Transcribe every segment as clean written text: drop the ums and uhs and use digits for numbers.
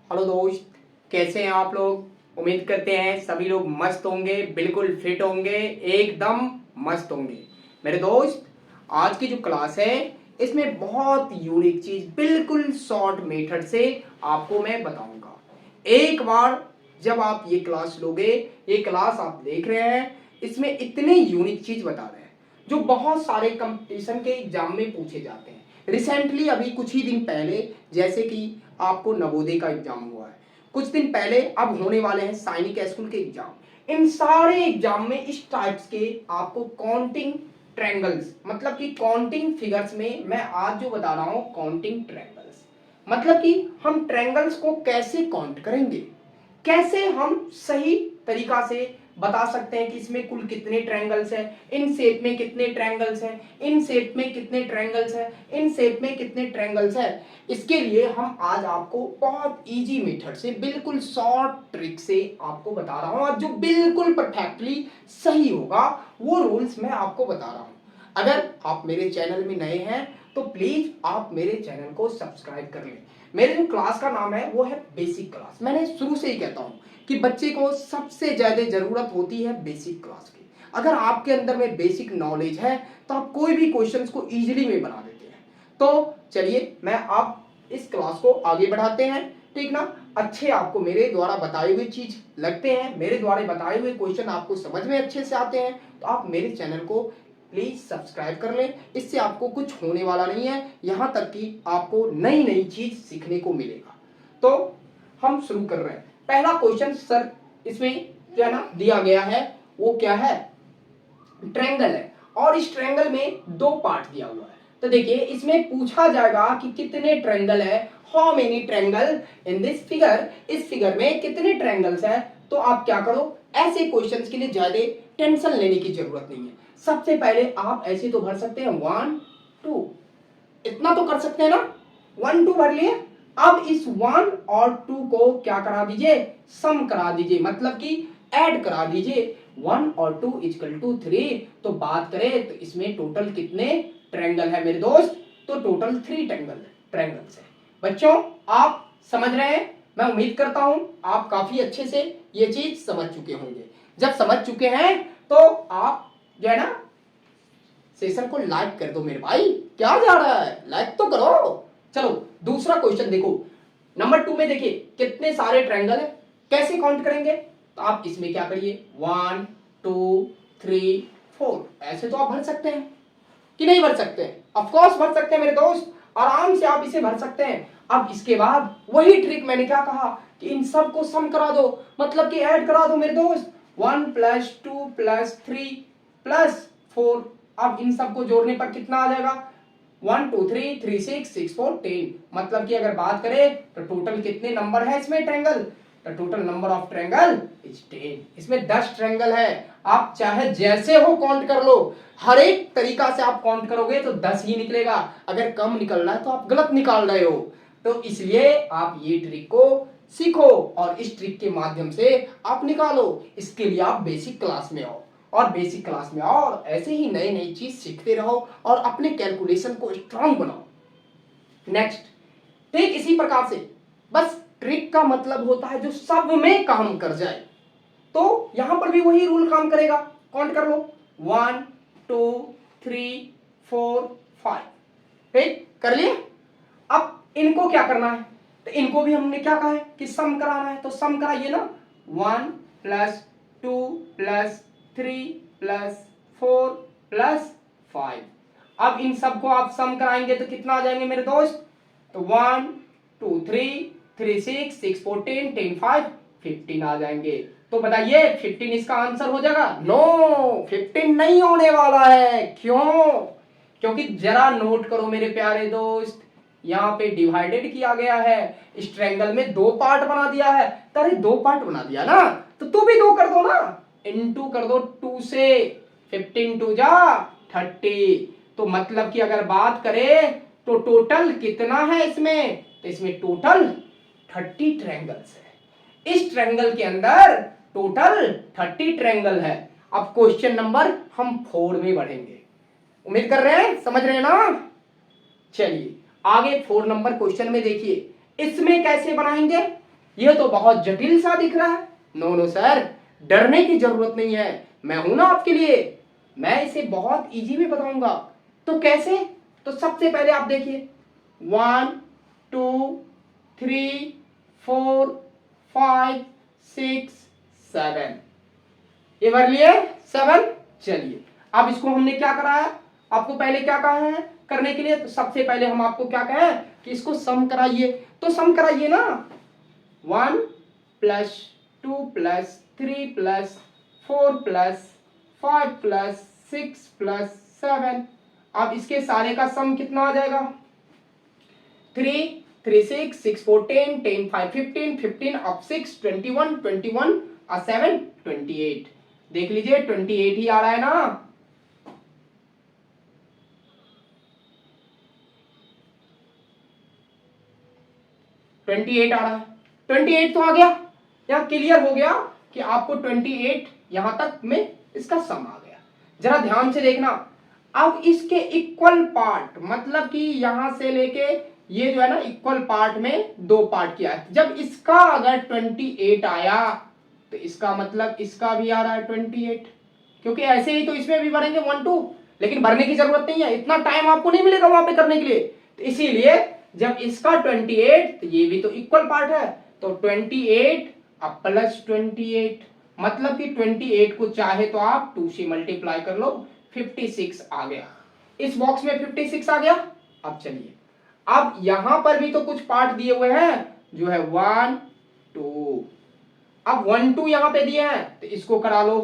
Hello दोस्त, कैसे हैं आप लोग। उम्मीद करते हैं सभी लोग मस्त होंगे, बिल्कुल फिट होंगे, एकदम मस्त होंगे। मेरे दोस्त, आज की जो क्लास है इसमें बहुत यूनिक चीज बिल्कुल शॉर्ट मेथड से आपको मैं बताऊंगा। एक बार जब आप ये क्लास लोगे, ये क्लास आप देख रहे हैं, इसमें इतने यूनिक चीज बता रहे हैं जो बहुत सारे कंपटीशन के एग्जाम में पूछे जाते हैं। रिसेंटली अभी कुछ ही दिन पहले, जैसे कि आपको नवोदय का एग्जाम हुआ है, कुछ दिन पहले अब होने वाले हैं सैनिक स्कूल के एग्जाम। इन सारे एग्जाम में इस टाइप्स के आपको काउंटिंग ट्रायंगल्स, मतलब कि काउंटिंग फिगर्स में मैं आज जो बता रहा हूं काउंटिंग ट्रायंगल्स, मतलब कि हम ट्रायंगल्स को कैसे काउंट करेंगे, कैसे हम सही तरीका से बता सकते हैं कि इसमें कुल कितने ट्रायंगल्स हैं, इन शेप में कितने ट्रायंगल्स हैं, इन शेप में कितने ट्रायंगल्स हैं, इन शेप में कितने ट्रायंगल्स हैं। इसके लिए हम आज आपको बहुत इजी मेथड से, बिल्कुल शॉर्ट ट्रिक से आपको बता रहा हूं, और जो बिल्कुल परफेक्टली सही होगा वो रूल्स मैं आपको बता रहा हूं। अगर आप मेरे चैनल में नए हैं तो प्लीज आप मेरे चैनल को सब्सक्राइब कर लें। मेरे जो क्लास का नाम है वो है बेसिक क्लास। मैंने शुरू से ही कहता हूं कि बच्चे को सबसे ज्यादा जरूरत होती है बेसिक क्लास की। अगर आपके अंदर में बेसिक नॉलेज है तो आप कोई भी क्वेश्चंस को इजीली में बना देते हैं। तो चलिए मैं आप इस क्लास को आगे बढ़ाते हैं, ठीक ना। अच्छे आपको मेरे द्वारा बताए हुए चीज लगते हैं, मेरे द्वारा बताए हुए क्वेश्चन आपको समझ में अच्छे से आते हैं, तो आप मेरे चैनल को प्लीज सब्सक्राइब कर लें। इससे आपको कुछ होने वाला नहीं है, यहां तक कि आपको नई नई चीज सीखने को मिलेगा। तो हम शुरू कर रहे हैं। पहला क्वेश्चन सर इसमें क्या ना दिया गया है, वो क्या है, ट्रायंगल है, और इस ट्रायंगल में दो पार्ट दिया हुआ है। तो देखिए इसमें पूछा जाएगा कि कितने ट्रायंगल है, how many triangle in this figure, इस फिगर में कितने ट्रायंगल्स हैं। तो आप क्या करो, ऐसे क्वेश्चंस के लिए ज्यादा टेंशन लेने की जरूरत नहीं है। सबसे पहले आप ऐसे तो भर सकते हैं 1 2, इतना तो कर सकते हैं ना, 1 2 भर लिए। अब इस 1 और 2 को क्या करा दीजिए, सम करा दीजिए, मतलब कि ऐड करा दीजिए। 1 और 2 इक्वल टू 3। तो बात करें तो इसमें टोटल कितने ट्रायंगल है मेरे दोस्त, तो टोटल 3 ट्रायंगल्स है। बच्चों आप समझ रहे हैं, मैं उम्मीद करता हूं आप काफी अच्छे से ये चीज समझ चुके होंगे। जब समझ चुके हैं तो आप जो है ना सेशन को लाइक कर दो मेरे भाई, क्या जा रहा है, लाइक तो करो। चलो दूसरा क्वेश्चन देखो, नंबर 2 में देखिए कितने सारे ट्रायंगल है, कैसे काउंट करेंगे। तो आप इसमें क्या करिए, 1 2 3 4, ऐसे तो आप भर सकते हैं कि नहीं भर सकते हैं, ऑफ कोर्स भर सकते हैं मेरे दोस्त, आराम से आप इसे भर सकते हैं। अब इसके बाद वही ट्रिक मैंने क्या कहा कि इन सब को सम करा दो, मतलब कि ऐड करा दो मेरे दोस्त। 1 + 2 + 3 + 4, अब इन सबको जोड़ने पर कितना आ जाएगा, 1 2 3 3 6 6 4 10, मतलब कि अगर बात करें तो टोटल कितने नंबर है इसमें ट्रायंगल, तो total number of triangle is 10। इसमें 10 ट्रायंगल है। आप चाहे जैसे हो काउंट कर लो, हर एक तरीका से आप काउंट करोगे तो 10 ही निकलेगा, अगर कम निकलना है तो आप गलत निकाल रहे हो। तो इसलिए आप ये ट्रिक को सीखो और इस ट्रिक के माध्यम से आप निकालो। इसके लिए आप बेसिक क्लास में आओ, और बेसिक क्लास में आओ और ऐसे ही नई नई चीज सीखते रहो और अपने कैलकुलेशन को स्ट्रांग बनाओ। नेक्स्ट, ठीक इसी प्रकार से, बस ट्रिक का मतलब होता है जो सब में काम कर जाए। तो यहां पर भी वही रूल काम करेगा, काउंट कर लो, 1 2 3 4 5, ठीक कर लिए। अब इनको क्या करना है, तो इनको भी हमने क्या कहा है कि सम कराना है, तो सम कराइए ना, 1 + 2 + 3 + 4 + 5। अब इन सबको आप सम कराएंगे तो कितना आ जाएंगे मेरे दोस्त, तो 1 2 3 3 6 6 4 10 10 5 15 आ जाएंगे। तो बताइए 15 इसका आंसर हो जाएगा, नो 15 नहीं होने वाला है। क्यों, क्योंकि जरा नोट करो मेरे प्यारे दोस्त, यहाँ पे डिवाइडेड किया गया है, इस ट्रायंगल में दो पार्ट बना दिया है। अरे दो पार्ट बना दिया ना, तो तू भी दो कर दो ना, इनटू कर दो 2 से, 15 2 जा 30। तो मतलब कि अगर बात करें तो टोटल कितना है इसमें, तो इसमें टोटल 30 ट्रायंगल्स है। इस ट्रायंगल के अंदर टोटल 30 ट्रायंगल है। अब क्वेश्चन नंबर हम 4 में बढ़ेंगे, उम्मीद कर रहे हैं समझ रहे हैं ना। चलिए आगे 4 नंबर क्वेश्चन में देखिए, इसमें कैसे बनाएंगे, ये तो बहुत जटिल सा दिख रहा है। नो नो सर, डरने की जरूरत नहीं है, मैं हूं ना आपके लिए, मैं इसे बहुत इजी में बताऊंगा। तो कैसे? तो सबसे पहले आप देखिए 1 2 3 4 5 6 7, ये भर लिए 7। चलिए अब इसको हमने क्या करा है, आपको पहले क्या कहा है करने के लिए, तो सबसे पहले हम आपको क्या कहें कि इसको सम कराइए। तो सम कराइए ना, 1 plus 2 plus 3 plus 4 plus 5 plus 6 plus 7। अब इसके सारे का सम कितना आ जाएगा, 3 3 6 6 4 10 10 5 15 15 अब 6 21 21 और 7 28। देख लीजिए 28 ही आ रहा है ना। 28 आ रहा है, 28 तो आ गया। यहाँ क्लियर हो गया कि आपको 28 यहां तक में इसका सम आ गया। जरा ध्यान से देखना, अब इसके इक्वल पार्ट, मतलब कि यहां से लेके ये जो है ना इक्वल पार्ट में दो पार्ट किया है। जब इसका अगर 28 आया तो इसका मतलब इसका भी आ रहा है 28, क्योंकि ऐसे ही तो इसमें भी भरेंगे 1 2, लेकिन भरने की जरूरत नहीं है, इतना टाइम आपको नहीं मिलेगा वहां पे करने के लिए। तो इसीलिए जब इसका 28 तो ये भी तो इक्वल पार्ट है, तो 28 अब प्लस 28, मतलब कि 28 को चाहे तो आप 2 से मल्टीप्लाई कर लो, 56 आ गया। इस बॉक्स में 56 आ गया। अब चलिए, अब यहां पर भी तो कुछ पार्ट दिए हुए हैं जो है 1 2, अब 1 2 यहां पे दिए हैं तो इसको करा लो,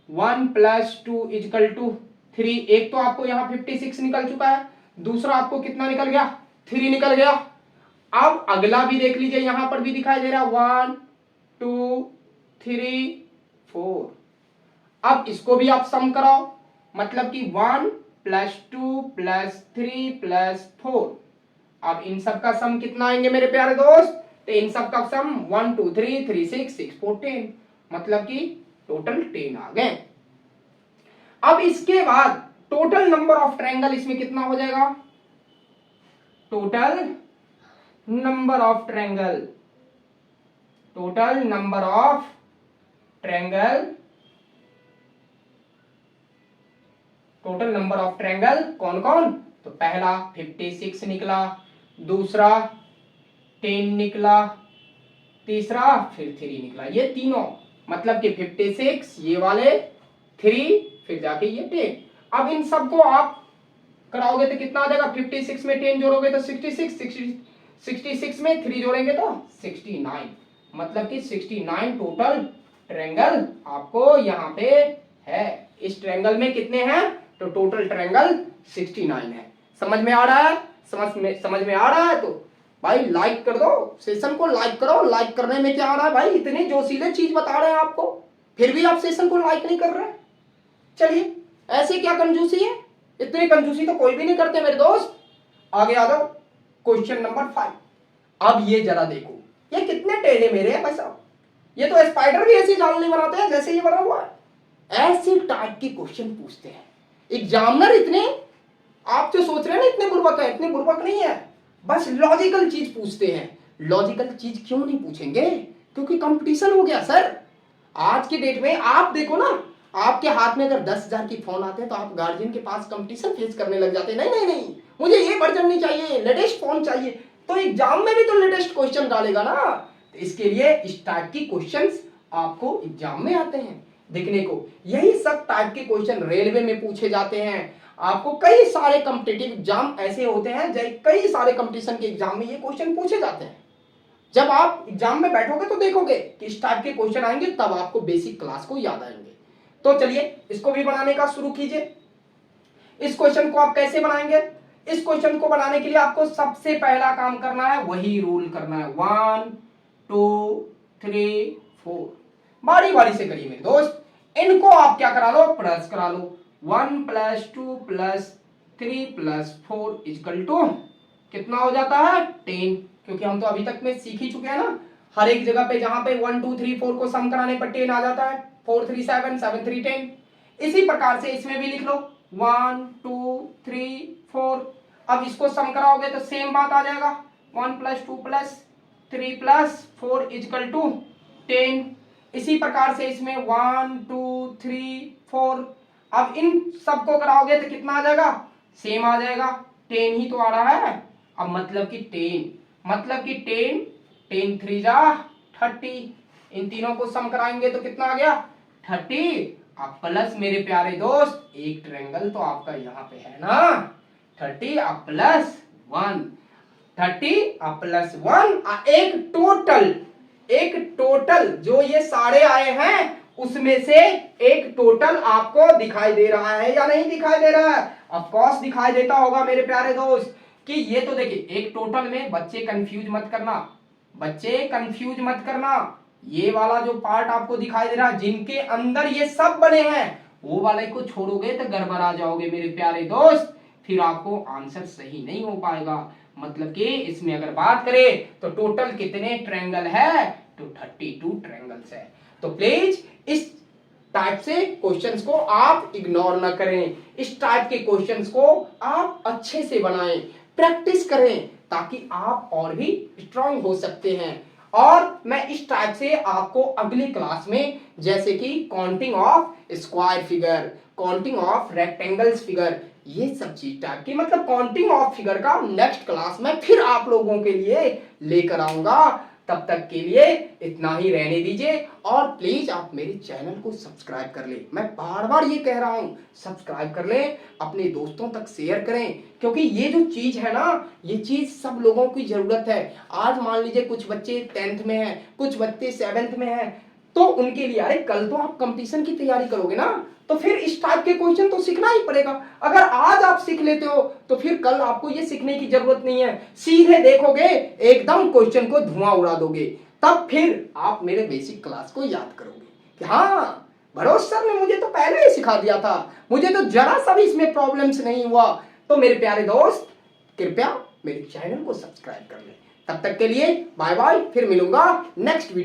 1 प्लस 2 इजकल टू 3। एक तो आपको यहां 56 निकल चुका है, दूसरा आपको कितना निकल गया, 3 निकल गया। अब अगला भी देख लीजिए, यहां पर भी दिखाई दे रहा है 1 2 3 4। अब इसको भी आप सम कराओ, मतलब कि 1 प्लस 2 प्लस 3 प्लस 4। अब इन सब का सम कितना आएंगे मेरे प्यारे दोस्त, तो इन सब का सम 1 2 3 3 6 6 4 10, मतलब कि टोटल 10 आ गए। अब इसके बाद टोटल नंबर ऑफ ट्रायंगल इसमें कितना हो जाएगा, total number of triangle, total number of triangle, total number of triangle कौन कौन, तो पहला 56 निकला, दूसरा 10 निकला, तीसरा फिर 3 निकला, ये तीनों, मतलब कि 56 ये वाले 3 फिर जाके ये 10। अब इन सबको आप कराओगे तो कितना आ जाएगा, 56 में 10 जोड़ोगे तो 66, 66 में 3 जोड़ेंगे तो 69, मतलब कि 69 टोटल ट्रायंगल आपको यहाँ पे है। इस ट्रायंगल में कितने हैं, तो टोटल ट्रायंगल 69 है। समझ में आ रहा है, समझ में आ रहा है तो भाई लाइक कर दो, सेशन को लाइक करो। लाइक करने में क्या आ रहा है भाई, इतने जोशीले चीज बता रहे हैं आपको, फिर भी आप सेशन को लाइक नहीं कर रहे। चलिए, ऐसे क्या कंजूसी है, इतनी कंजूसी तो कोई भी नहीं करते मेरे दोस्त। आगे आ जाओ, क्वेश्चन नंबर 5। अब ये जरा देखो, ये कितने टेढ़े मेरे हैं भाई साहब, ये तो स्पाइडर भी ऐसी जाल नहीं बनाते हैं जैसे ये बना हुआ है। ऐसे टाइप के क्वेश्चन पूछते हैं एग्जामिनर। इतने आप जो सोच रहे हैं ना इतने बुर्बक है, इतने बुर्बक नहीं है, बस लॉजिकल चीज पूछते हैं। लॉजिकल चीज क्यों नहीं पूछेंगे, क्योंकि कंपटीशन हो गया सर। आज की डेट में आप देखो ना, आपके हाथ में अगर 10,000 की फोन आते हैं तो आप गार्जियन के पास कंपटीशन फेस करने लग जाते हैं, नहीं नहीं नहीं मुझे ये वर्जन नहीं चाहिए, लेटेस्ट फोन चाहिए। तो एग्जाम में भी तो लेटेस्ट क्वेश्चन डालेगा ना, तो इसके लिए इस टाइप की क्वेश्चंस आपको एग्जाम में आते हैं देखने को। यही सब टाइप के क्वेश्चन रेलवे में पूछे जाते हैं। आपको कई सारे कॉम्पिटिटिव एग्जाम ऐसे होते हैं, कई सारे कंपटीशन के एग्जाम में ये क्वेश्चन पूछे जाते हैं। जब आप एग्जाम में बैठोगे तो देखोगे कि इस टाइप के क्वेश्चन आएंगे, तब आपको बेसिक क्लास को याद आएंगे। तो चलिए इसको भी बनाने का शुरू कीजिए। इस क्वेश्चन को आप कैसे बनाएंगे, इस क्वेश्चन को बनाने के लिए आपको सबसे पहला काम करना है, वही रूल करना है, 1 2 3 4। बारी बारी से करिए मेरे दोस्त, इनको आप क्या करा लो, प्लस करा लो। 1 plus 2 plus 3 plus 4 equal to कितना हो जाता है, 10। क्योंकि हम तो अभी तक में सीख ही चुके हैं ना, हर एक जगह पे जहां पे 1 2 3 4 को सम कराने पर 10 आ जाता है, 4 3 7 7 3 10। इसी प्रकार से इसमें भी लिख लो 1 2 3 4। अब इसको सम कराओगे तो सेम बात आ जाएगा, 1 plus 2 plus 3 plus 4 equal to 10। इसी प्रकार से इसमें 1 2 3 4। अब इन सबको कराओगे तो कितना आ जाएगा, सेम आ जाएगा, 10 ही तो आ रहा है। अब मतलब कि 10 10 3 जा 30। इन तीनों को सम कराएंगे तो कितना आ गया 30। अब प्लस मेरे प्यारे दोस्त एक ट्रायंगल तो आपका यहाँ पे है ना, 30 अब प्लस 1, 30 अब प्लस 1, एक टोटल जो ये सारे आए हैं उसमें से एक टोटल आपको दिखाई दे रहा है या नहीं दिखाई दे रहा है? ऑफ कोर्स दिखाई देता होगा मेरे प्यारे दोस्त। कि ये तो देखिए एक टोटल में बच्चे कंफ्यूज मत करना, ये वाला जो पार्ट आपको दिखाई दे रहा है जिनके अंदर ये सब बने हैं वो वाले को छोड़ोगे तो गड़बड़ा जाओगे मेरे प्यारे दोस्त, फिर आपको आंसर सही नहीं हो पाएगा। मतलब कि इसमें अगर बात करें तो टोटल कितने ट्रायंगल है, तो 32 ट्रायंगल्स है। तो प्लीज इस टाइप से क्वेश्चंस को आप इग्नोर ना करें, इस टाइप के क्वेश्चंस को आप अच्छे से बनाएं, प्रैक्टिस करें ताकि आप और भी स्ट्रांग हो सकते हैं। और मैं इस टाइप से आपको अगली क्लास में जैसे कि counting of square figure, counting of rectangles figure, ये सब चीज टाइप की मतलब काउंटिंग ऑफ फिगर का नेक्स्ट क्लास में फिर आप लोगों के लिए लेकर आऊंगा। तब तक के लिए इतना ही रहने दीजिए और प्लीज आप मेरे चैनल को सब्सक्राइब कर ले। मैं बार बार ये कह रहा हूं सब्सक्राइब कर ले, अपने दोस्तों तक शेयर करें, क्योंकि ये जो चीज है ना ये चीज सब लोगों की जरूरत है। आज मान लीजिए कुछ बच्चे 10th में हैं, कुछ बच्चे 7th में हैं, तो उनके लिए अरे कल तो आप कंपटीशन की तैयारी करोगे ना, तो फिर इस टाइप के क्वेश्चन तो सीखना ही पड़ेगा। अगर आज आप सीख लेते हो तो फिर कल आपको ये सीखने की जरूरत नहीं है, सीधे देखोगे एकदम क्वेश्चन को धुआं उड़ा दोगे, तब फिर आप मेरे बेसिक क्लास को याद करोगे कि हाँ भरोस सर ने मुझे तो पहले ही सिखा दिया था, मुझे तो जरा सा भी इसमें प्रॉब्लम्स नहीं हुआ। तो मेरे प्यारे दोस्त कृपया मेरे चैनल को सब्सक्राइब कर लें। तब तक के लिए बाय बाय, फिर मिलूंगा नेक्स्ट वीडियो।